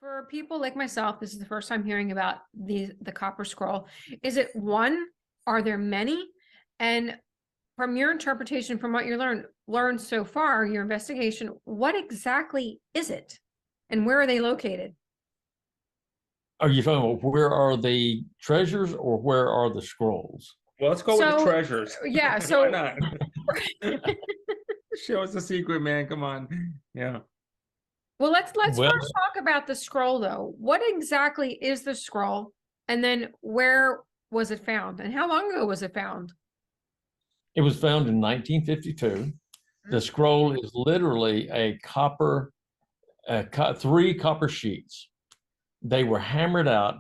For people like myself, this is the first time hearing about the Copper Scroll. Is it one? Are there many? And from your interpretation, from what you learned so far, your investigation, what exactly is it? And where are they located? Are you talking about where are the treasures or where are the scrolls? Well, let's go with the treasures. Yeah, Why so not? Show us the secret, man. Come on. Yeah. well, let's Well, first talk about the scroll though. What exactly is the scroll? And then where was it found? And how long ago was it found? it was found in 1952. The scroll is literally a copper, three copper sheets. They were hammered out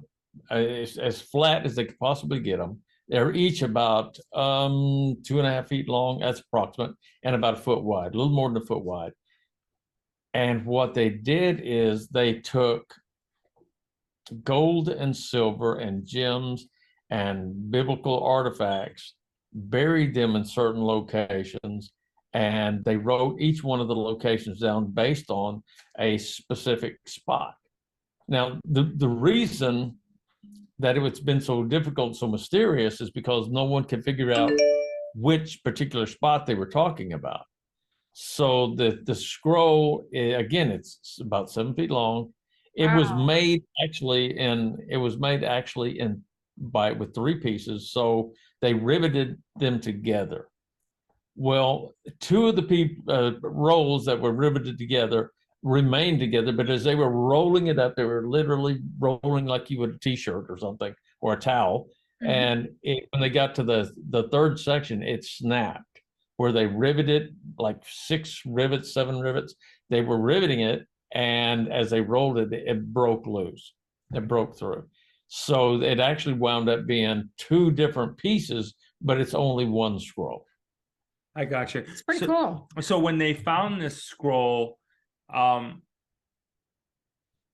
as flat as they could possibly get them. They're each about 2.5 feet long, that's approximate, and about a foot wide, a little more than a foot wide. And what they did is they took gold and silver and gems and biblical artifacts, buried them in certain locations, and they wrote each one of the locations down based on a specific spot. Now, the reason that it's been so difficult, so mysterious, is because no one can figure out which particular spot they were talking about. So the scroll, again, it's about 7 feet long. It was made actually with three pieces. So they riveted them together. Well, two of the rolls that were riveted together remained together, but as they were rolling it up, they were literally rolling like you would a t-shirt or something, or a towel. Mm-hmm. And when they got to the third section, it snapped. Where they riveted like 7 rivets. They were riveting it, and as they rolled it, it broke loose. It broke through. So it actually wound up being two different pieces, but it's only one scroll. I got you. It's pretty cool. So when they found this scroll, so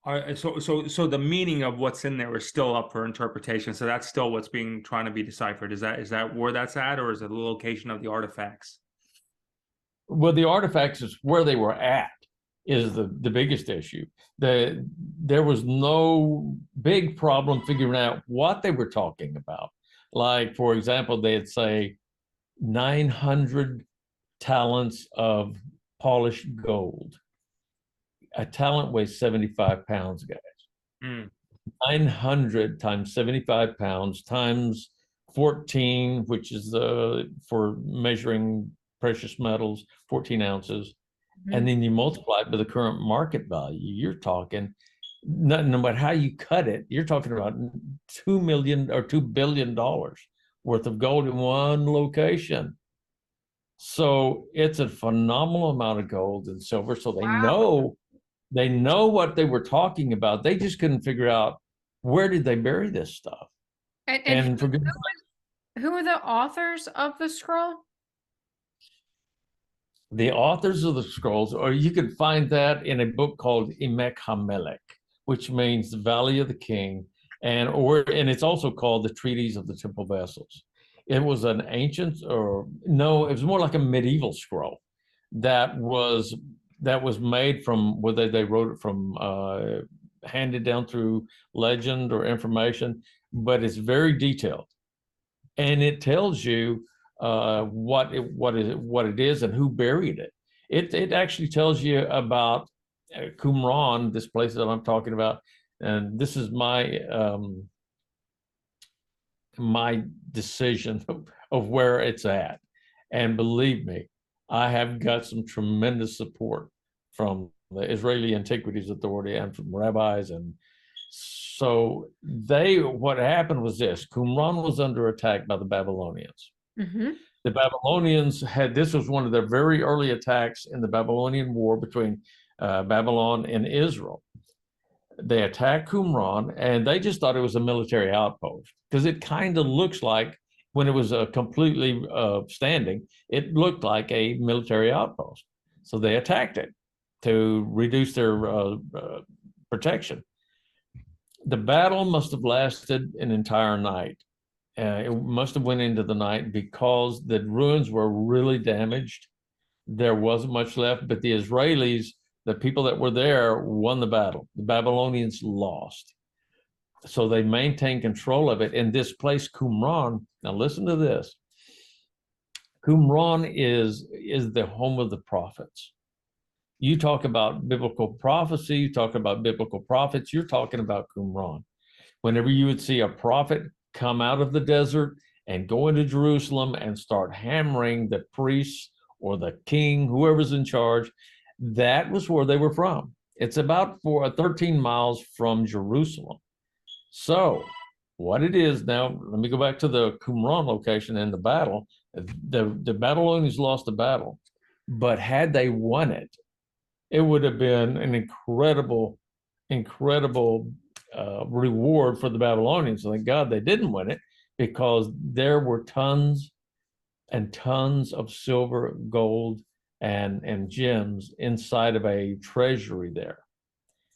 the meaning of what's in there is still up for interpretation. So that's still what's trying to be deciphered. Is that where that's at, or is it the location of the artifacts? Well, the artifacts is where they were at is the biggest issue. There was no big problem figuring out what they were talking about. Like, for example, they'd say 900 talents of polished gold. A talent weighs 75 pounds, guys. 900 times 75 pounds times 14, which is for measuring precious metals, 14 ounces. And then you multiply it by the current market value. You're talking, no matter how you cut it, you're talking about $2 million or $2 billion worth of gold in one location. So it's a phenomenal amount of gold and silver. So they know what they were talking about. They just couldn't figure out where did they bury this stuff. And who are the authors of the scroll? The authors of the scrolls, or you can find that in a book called Emek HaMelech, which means the Valley of the King, and it's also called the Treatise of the Temple Vessels. It was an ancient, it was more like a medieval scroll that was made from, whether they wrote it from handed down through legend or information, but it's very detailed, and it tells you what it is and who buried it. It actually tells you about Qumran, this place that I'm talking about, and this is my decision of where it's at. And believe me, I have got some tremendous support from the Israeli Antiquities Authority and from rabbis. And so what happened was this: Qumran was under attack by the Babylonians. The Babylonians this was one of their very early attacks in the Babylonian War between Babylon and Israel. They attacked Qumran, and they just thought it was a military outpost, because it kind of looks like, when it was completely standing, it looked like a military outpost. So they attacked it to reduce their protection. The battle must have lasted an entire night. It must have went into the night because the ruins were really damaged. There wasn't much left, but the Israelis the people that were there won the battle. The Babylonians lost. So they maintained control of it. And this place, Qumran, now listen to this. Qumran is the home of the prophets. You talk about biblical prophecy, you talk about biblical prophets, you're talking about Qumran. Whenever you would see a prophet come out of the desert and go into Jerusalem and start hammering the priests or the king, whoever's in charge, that was where they were from. It's about 13 miles from Jerusalem. So what it is now, let me go back to the Qumran location and the battle. The Babylonians lost the battle, but had they won it, it would have been an incredible reward for the Babylonians. Thank God they didn't win it, because there were tons and tons of silver, gold, and gems inside of a treasury there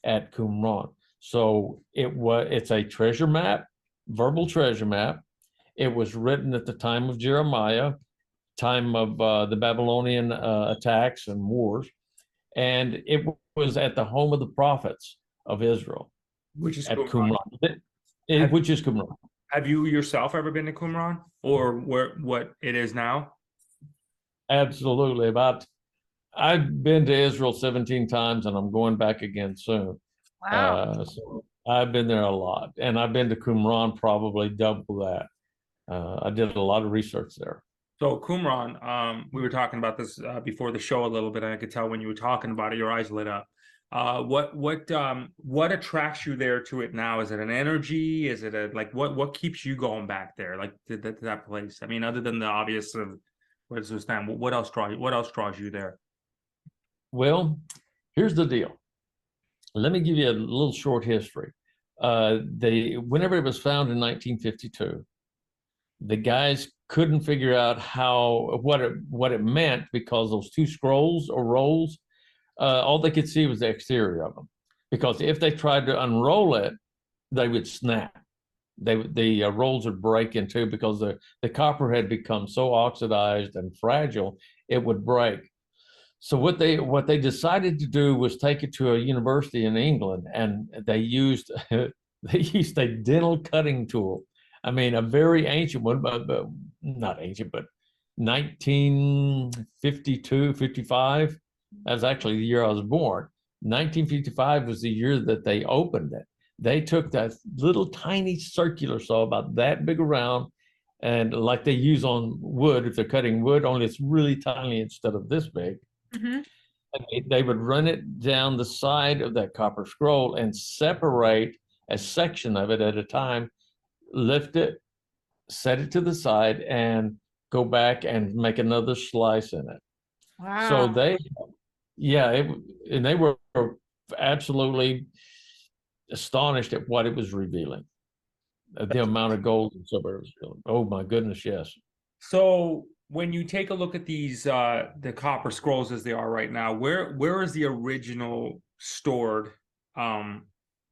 at Qumran. So it's a treasure map, verbal treasure map. It was written at the time of Jeremiah, time of the Babylonian attacks and wars. And it was at the home of the prophets of Israel, Which is at Qumran. Qumran. Which is Qumran. Have you yourself ever been to Qumran, or what it is now? Absolutely. I've been to Israel 17 times, and I'm going back again soon. Wow. So I've been there a lot, and I've been to Qumran probably double that. I did a lot of research there. So Qumran, we were talking about this before the show a little bit, and I could tell when you were talking about it, your eyes lit up. What attracts you there to it now? Is it an energy? Is it what keeps you going back there, like to that place? I mean, other than the obvious of where's this time, what else draws you there? Well, here's the deal. Let me give you a little short history. Whenever it was found in 1952, the guys couldn't figure out what it meant, because those two scrolls or rolls, all they could see was the exterior of them. Because if they tried to unroll it, they would snap. The rolls would break in two, because the copper had become so oxidized and fragile, it would break. So what they decided to do was take it to a university in England, and they used a dental cutting tool. I mean, a very ancient one, but not ancient, but 1952, 55. That's actually the year I was born. 1955 was the year that they opened it. They took that little tiny circular saw about that big around, and like they use on wood, if they're cutting wood, only it's really tiny instead of this big. Mm-hmm. And they would run it down the side of that copper scroll and separate a section of it at a time, lift it, set it to the side, and go back and make another slice in it. Wow. So they were absolutely astonished at what it was revealing, the amount of gold and silver it was revealing. Oh my goodness, yes. So when you take a look at these the copper scrolls as they are right now, where is the original stored? And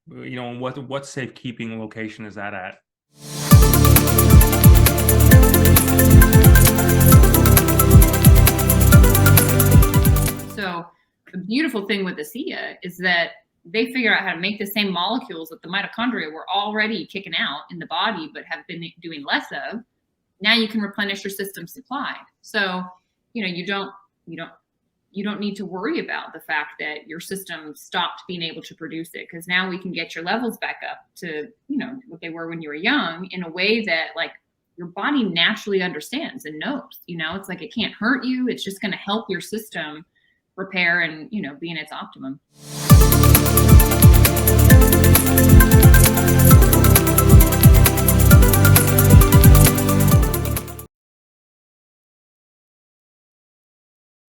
what safekeeping location is that at? So the beautiful thing with ASEA is that they figure out how to make the same molecules that the mitochondria were already kicking out in the body, but have been doing less of. Now you can replenish your system supply. So, you don't need to worry about the fact that your system stopped being able to produce it, because now we can get your levels back up to, what they were when you were young, in a way that your body naturally understands and knows. It's like it can't hurt you. It's just going to help your system repair and, be in its optimum.